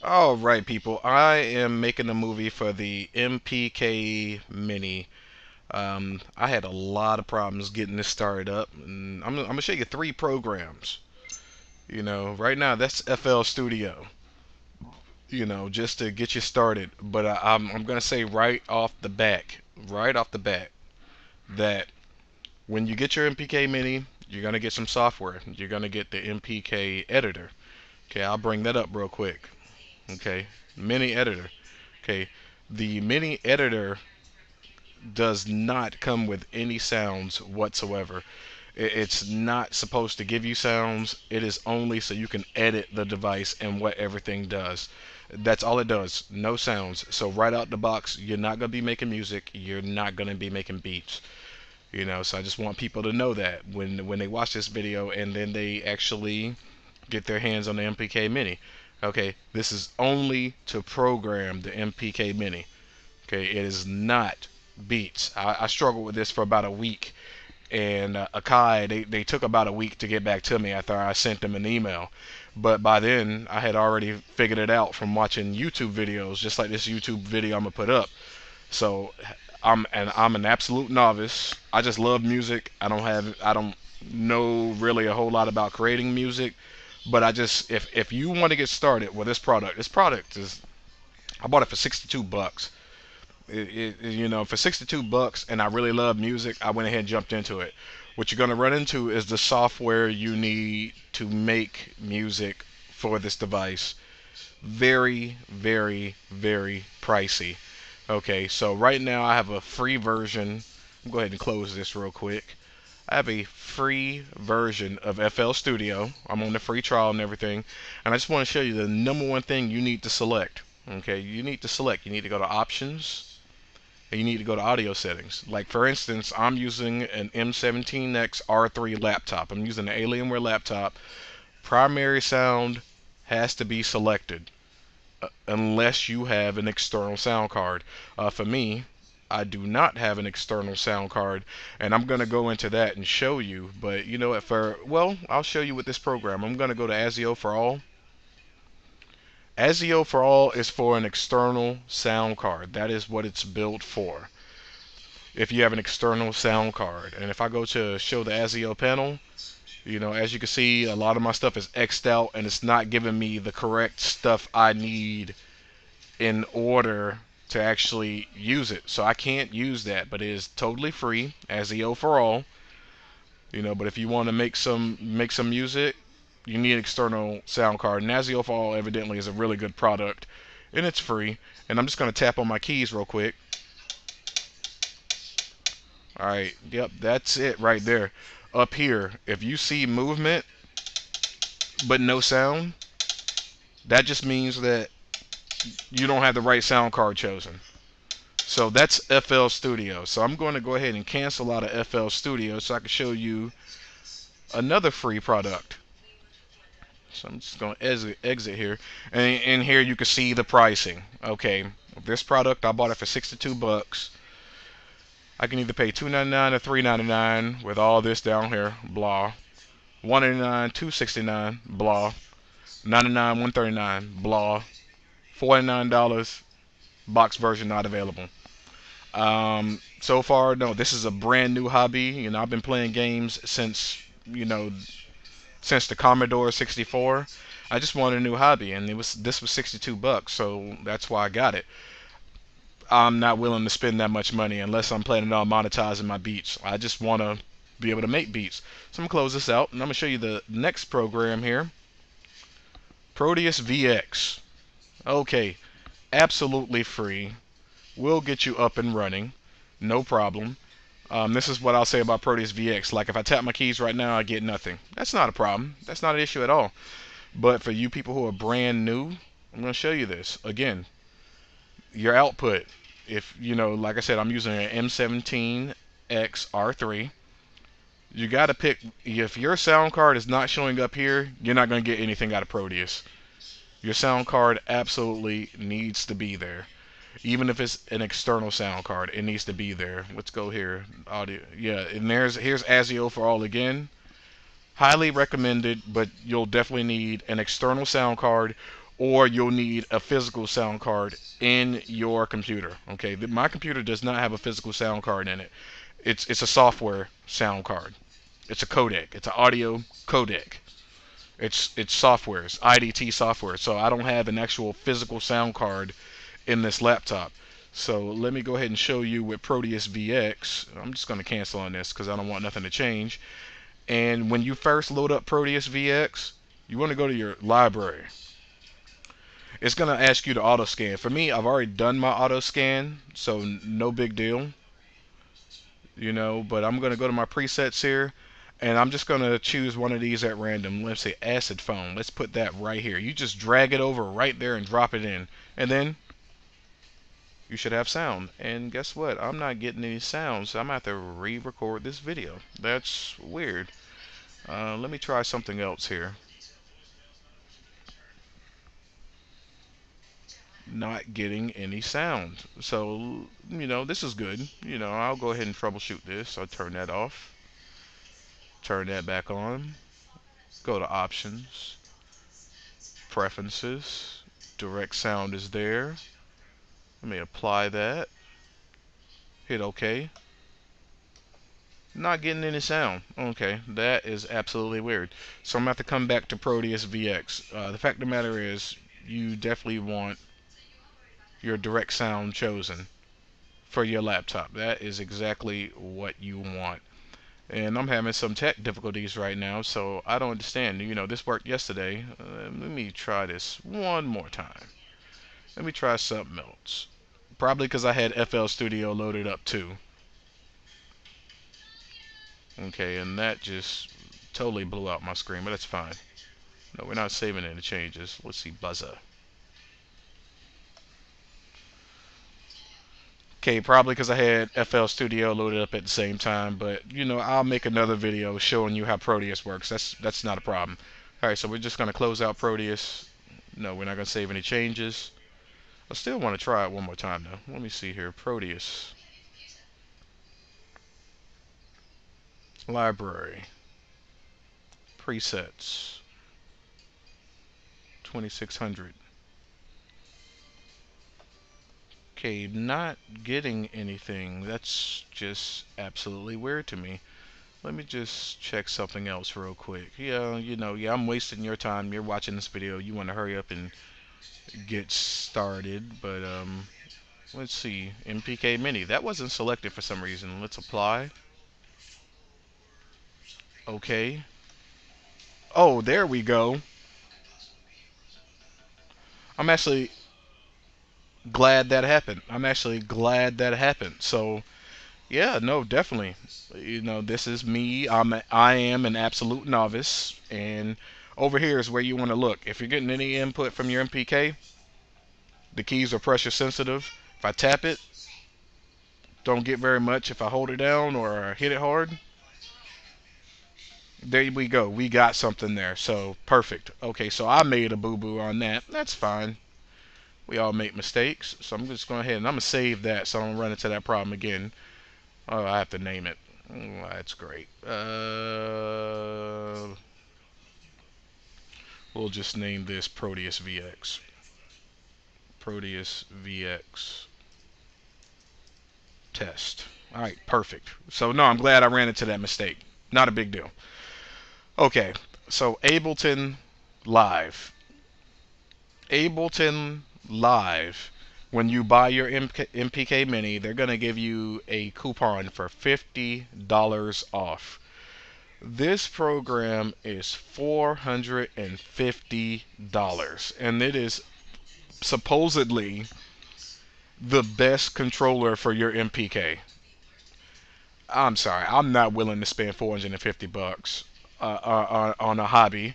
All right, people. I am making a movie for the MPK Mini. I had a lot of problems getting this started up, and I'm gonna show you three programs. Right now that's FL Studio. Just to get you started. But I'm gonna say right off the bat, that when you get your MPK Mini, you're gonna get some software. You're gonna get the MPK editor. Okay, I'll bring that up real quick. Okay, Mini editor. Okay, the Mini editor does not come with any sounds whatsoever. It's not supposed to give you sounds. It is only so you can edit the device and what everything does. That's all it does. No sounds. So right out the box, you're not going to be making music. You're not going to be making beats. So I just want people to know that when they watch this video and then they actually get their hands on the MPK Mini. Okay, this is only to program the MPK Mini. Okay, it is not beats. I struggled with this for about a week, and Akai, they took about a week to get back to me after I sent them an email. But by then, I had already figured it out from watching YouTube videos, just like this YouTube video I'm gonna put up. So I'm an absolute novice. I just love music. I don't know really a whole lot about creating music, but I just if you want to get started with this product is I bought it for 62 bucks. For 62 bucks, and I really love music, I went ahead and jumped into it. What you're going to run into is the software you need to make music for this device. Very, very, very pricey. Okay, so right now I have a free version. I'll go ahead and close this real quick. I have a free version of FL Studio. I'm on the free trial and everything. And I just want to show you the number one thing you need to select. Okay, you need to select. You need to go to Options, and you need to go to audio settings. Like for instance, I'm using an M17X R3 laptop. I'm using an Alienware laptop. Primary sound has to be selected unless you have an external sound card. For me, I do not have an external sound card, and I'm going to go into that and show you. But you know what? I'll show you with this program. I'm going to go to ASIO for All. ASIO for All is for an external sound card. That is what it's built for. If you have an external sound card, and if I go to show the ASIO panel, as you can see, a lot of my stuff is X'd out, and it's not giving me the correct stuff I need in order to actually use it. So I can't use that, but it is totally free, ASIO for All. But if you want to make some music, you need an external sound card. And ASIO for All evidently is a really good product, and it's free. And I'm just going to tap on my keys real quick. Alright, yep, that's it right there. Up here, if you see movement but no sound, that just means that you don't have the right sound card chosen. So that's FL Studio. So I'm going to go ahead and cancel out of FL Studio so I can show you another free product. So I'm just going to exit here. And in here you can see the pricing. Okay, this product, I bought it for 62 bucks. I can either pay $2.99 or $3.99 with all this down here, blah. $1.99, $2.69, blah. $99, $139, blah. $49, box version not available. So far, no, this is a brand new hobby. I've been playing games since the Commodore 64. I just wanted a new hobby, and this was 62 bucks, so that's why I got it. I'm not willing to spend that much money unless I'm planning on monetizing my beats. I just want to be able to make beats. So I'm going to close this out, and I'm going to show you the next program here. Proteus VX. Okay, absolutely free. Will get you up and running. No problem. This is what I'll say about Proteus VX. Like if I tap my keys right now, I get nothing. That's not a problem. That's not an issue at all. But for you people who are brand new, I'm going to show you this. Again, your output. If, like I said, I'm using an M17X R3. You got to pick, if your sound card is not showing up here, you're not going to get anything out of Proteus. Your sound card absolutely needs to be there. Even if it's an external sound card, it needs to be there. Let's go here. Audio. Yeah, and here's ASIO for All again. Highly recommended, but you'll definitely need an external sound card, or you'll need a physical sound card in your computer. Okay, my computer does not have a physical sound card in it. It's a software sound card. It's a codec. It's an audio codec. It's software. It's IDT software. So I don't have an actual physical sound card in this laptop. So let me go ahead and show you with Proteus VX. I'm just going to cancel on this because I don't want nothing to change. And when you first load up Proteus VX, you want to go to your library. It's going to ask you to auto scan. For me, I've already done my auto scan, so no big deal. But I'm going to go to my presets here, and I'm just going to choose one of these at random. Let's say acid foam. Let's put that right here. You just drag it over right there and drop it in, and then you should have sound. And guess what? I'm not getting any sound, so I'm going to have to re-record this video. That's weird. Let me try something else here. Not getting any sound. So, this is good. I'll go ahead and troubleshoot this. I'll turn that off. Turn that back on. Go to options. Preferences. Direct sound is there. Let me apply that. Hit OK. Not getting any sound. Okay, that is absolutely weird. So I'm going to have to come back to Proteus VX. The fact of the matter is, you definitely want your direct sound chosen for your laptop. That is exactly what you want. And I'm having some tech difficulties right now, so I don't understand. This worked yesterday. Let me try this one more time. Let me try something else. Probably because I had FL Studio loaded up too. Okay, and that just totally blew out my screen, but that's fine. No, we're not saving any changes. Let's see, buzzer. Okay, probably because I had FL Studio loaded up at the same time, but I'll make another video showing you how Proteus works. That's not a problem. All right, so we're just gonna close out Proteus. No, we're not gonna save any changes. I still want to try it one more time though. Let me see here, Proteus library, presets, 2600. Okay, not getting anything. That's just absolutely weird to me. Let me just check something else real quick. Yeah, yeah, I'm wasting your time. You're watching this video. You want to hurry up and get started. But, let's see. MPK Mini. That wasn't selected for some reason. Let's apply. Okay. Oh, there we go. I'm actually glad that happened. I'm actually glad that happened. So, yeah, no, definitely. This is me. I am an absolute novice, and over here is where you want to look. If you're getting any input from your MPK, the keys are pressure sensitive. If I tap it, don't get very much. If I hold it down or hit it hard, there we go. We got something there. So perfect. Okay, so I made a boo-boo on that. That's fine. We all make mistakes. So I'm just going ahead and I'm going to save that so I don't run into that problem again. Oh, I have to name it. Oh, that's great. We'll just name this Proteus VX. Proteus VX test. All right, perfect. So no, I'm glad I ran into that mistake. Not a big deal. Okay, so Ableton Live. Ableton Live. When you buy your MPK Mini, they're going to give you a coupon for $50 off. This program is $450, and it is supposedly the best controller for your MPK. I'm sorry, I'm not willing to spend 450 bucks on a hobby.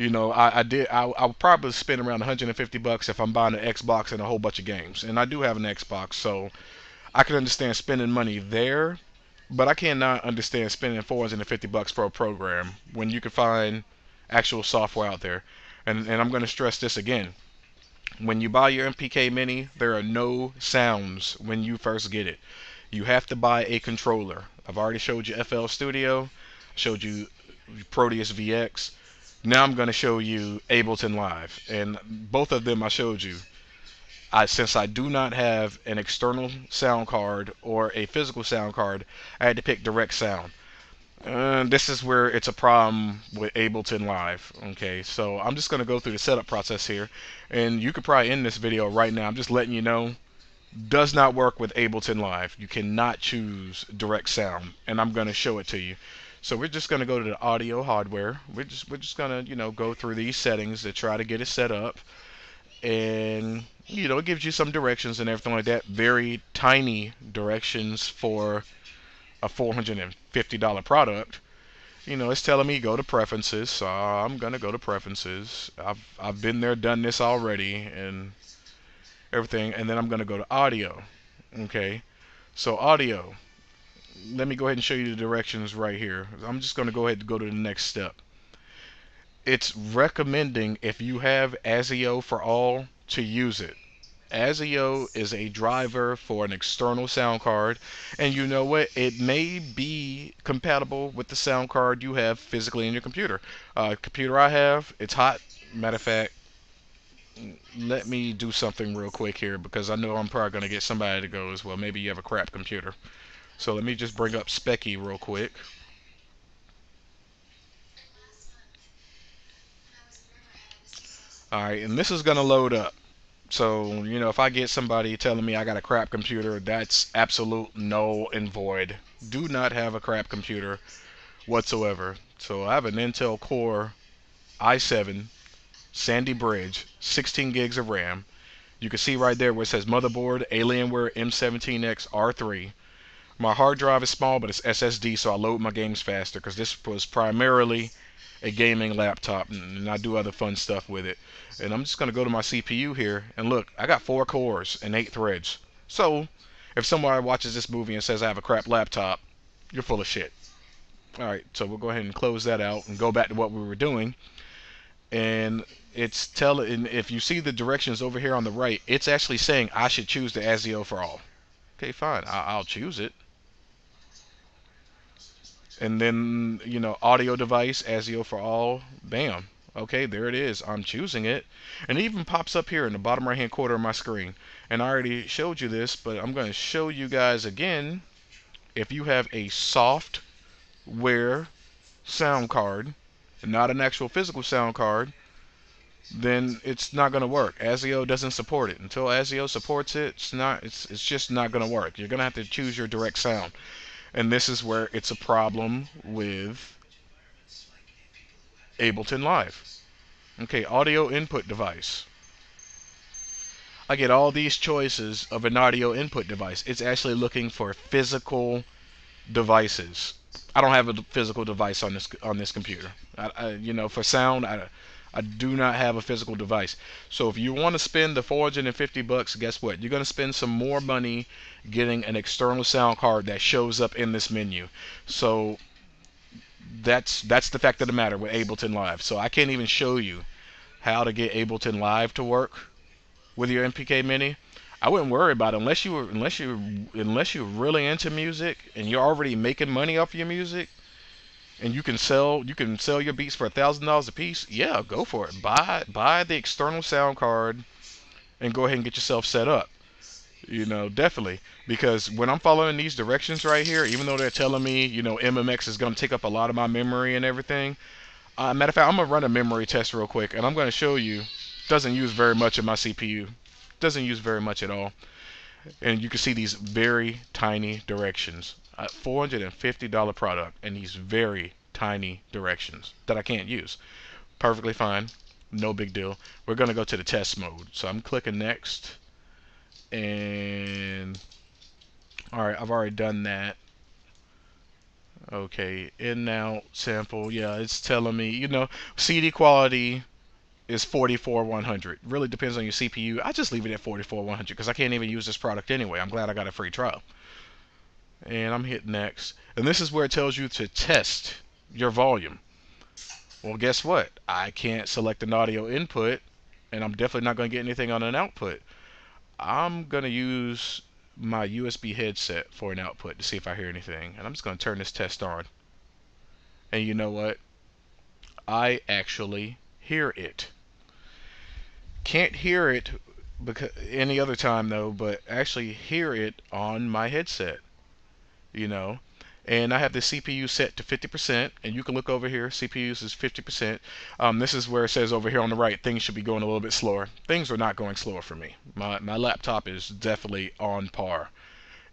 I'll probably spend around 150 bucks if I'm buying an Xbox and a whole bunch of games. And I do have an Xbox, so I can understand spending money there, but I cannot understand spending 450 bucks for a program when you can find actual software out there. And I'm going to stress this again. When you buy your MPK Mini, there are no sounds when you first get it. You have to buy a controller. I've already showed you FL Studio, showed you Proteus VX. Now I'm going to show you Ableton Live, and both of them I showed you. Since I do not have an external sound card or a physical sound card, I had to pick direct sound. This is where it's a problem with Ableton Live. Okay, so I'm just going to go through the setup process here, and you could probably end this video right now. I'm just letting you know, does not work with Ableton Live. You cannot choose direct sound, and I'm going to show it to you. So we're just going to go to the audio hardware. We're just going to go through these settings to try to get it set up, and it gives you some directions and everything like that. Very tiny directions for a $450 product. It's telling me go to preferences, so I'm gonna go to preferences. I've been there, done this already, and everything. And then I'm gonna go to audio. Okay, so audio. Let me go ahead and show you the directions right here. I'm just gonna go ahead and go to the next step. It's recommending, if you have ASIO for all, to use it. ASIO is a driver for an external sound card, and you know what? It may be compatible with the sound card you have physically in your computer. Computer I have, it's hot. Matter of fact, let me do something real quick here, because I know I'm probably going to get somebody to go as well. Maybe you have a crap computer. So let me just bring up Specky real quick. Alright, and this is going to load up. So, if I get somebody telling me I got a crap computer, that's absolute null and void. Do not have a crap computer whatsoever. So I have an Intel Core i7 Sandy Bridge, 16 gigs of RAM. You can see right there where it says motherboard Alienware M17X R3. My hard drive is small, but it's SSD, so I load my games faster, because this was primarily a gaming laptop, and I do other fun stuff with it. And I'm just going to go to my CPU here, and look, I got 4 cores and 8 threads. So if somebody watches this movie and says I have a crap laptop, you're full of shit. Alright, so we'll go ahead and close that out and go back to what we were doing. And it's telling, if you see the directions over here on the right, it's actually saying I should choose the ASIO for all. Okay, fine, I'll choose it. And then, audio device, ASIO for all, bam. Okay, there it is. I'm choosing it. And it even pops up here in the bottom right hand corner of my screen. And I already showed you this, but I'm going to show you guys again. If you have a software sound card, not an actual physical sound card, then it's not going to work. ASIO doesn't support it. Until ASIO supports it, it's just not going to work. You're going to have to choose your direct sound. And this is where it's a problem with Ableton Live. Okay, audio input device. I get all these choices of an audio input device. It's actually looking for physical devices. I don't have a physical device on this computer. For sound, I do not have a physical device. So if you want to spend the $450, guess what? You're going to spend some more money getting an external sound card that shows up in this menu. So that's the fact of the matter with Ableton Live. So I can't even show you how to get Ableton Live to work with your MPK Mini. I wouldn't worry about it unless you're really into music and you're already making money off your music, and you can sell your beats for $1,000 a piece. Yeah, go for it. Buy the external sound card and go ahead and get yourself set up. Definitely, because when I'm following these directions right here, even though they're telling me MMX is going to take up a lot of my memory and everything. Matter of fact, I'm gonna run a memory test real quick, and I'm going to show you. Doesn't use very much of my CPU. Doesn't use very much at all. And you can see these very tiny directions. $450 product, and these very tiny directions that I can't use. Perfectly fine. No big deal. We're going to go to the test mode. So I'm clicking next. And alright, I've already done that. Okay, in now sample. Yeah, it's telling me, CD quality is 44,100. Really depends on your CPU. I just leave it at 44,100 because I can't even use this product anyway. I'm glad I got a free trial. And I'm hitting next. And this is where it tells you to test your volume. Well, guess what? I can't select an audio input, and I'm definitely not going to get anything on an output. I'm going to use my USB headset for an output to see if I hear anything. And I'm just going to turn this test on. And you know what? I actually hear it. Can't hear it because any other time though, but actually hear it on my headset, you know. And I have the CPU set to 50%, and you can look over here, CPU use is 50%. This is where it says over here on the right, things should be going a little bit slower. Things are not going slower for me. My laptop is definitely on par,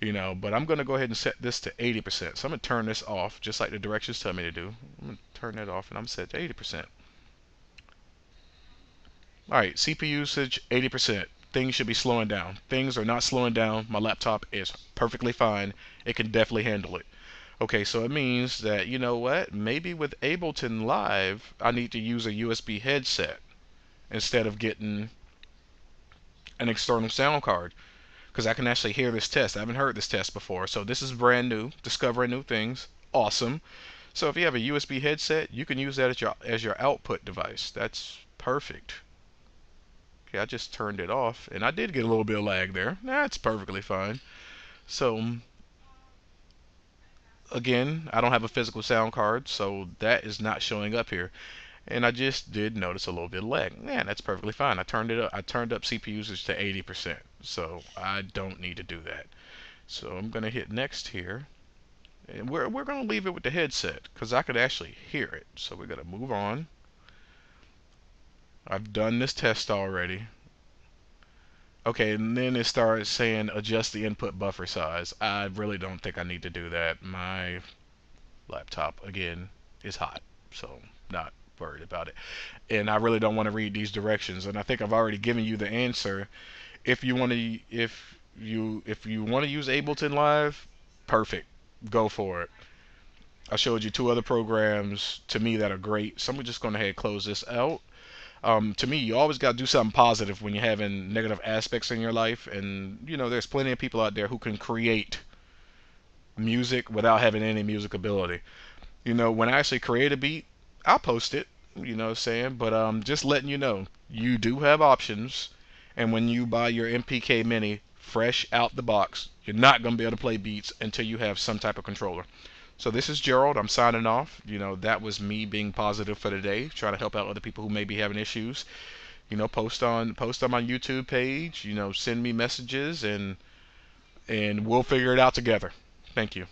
you know, but I'm going to go ahead and set this to 80%. So I'm going to turn this off, just like the directions tell me to do. I'm going to turn that off, and I'm set to 80%. Alright, CPU usage 80%. Things should be slowing down. Things are not slowing down. My laptop is perfectly fine. It can definitely handle it. Okay, so it means that, you know what? Maybe with Ableton Live, I need to use a USB headset instead of getting an external sound card. Because I can actually hear this test. I haven't heard this test before. So this is brand new. Discovering new things. Awesome. So if you have a USB headset, you can use that as your output device. That's perfect. Okay, I just turned it off, and I did get a little bit of lag there. That's perfectly fine. So, again, I don't have a physical sound card, so that is not showing up here. And I just did notice a little bit of lag. Man, that's perfectly fine. I turned it up. I turned up CPU usage to 80%, so I don't need to do that. So I'm gonna hit next here, and we're gonna leave it with the headset because I could actually hear it. So we're gonna move on. I've done this test already. Okay, and then it starts saying adjust the input buffer size. I really don't think I need to do that. My laptop, again, is hot, so not worried about it. And I really don't want to read these directions. And I think I've already given you the answer. If you want to, if you want to use Ableton Live, perfect, go for it. I showed you two other programs to me that are great. So I'm just going to ahead and close this out. To me, you always got to do something positive when you're having negative aspects in your life. And, you know, there's plenty of people out there who can create music without having any music ability. You know, when I actually create a beat, I'll post it, you know what I'm saying? But just letting you know, you do have options. And when you buy your MPK Mini fresh out the box, you're not going to be able to play beats until you have some type of controller. So this is Gerald. I'm signing off. You know, that was me being positive for today, trying to help out other people who may be having issues. You know, post on my YouTube page. You know, send me messages and we'll figure it out together. Thank you.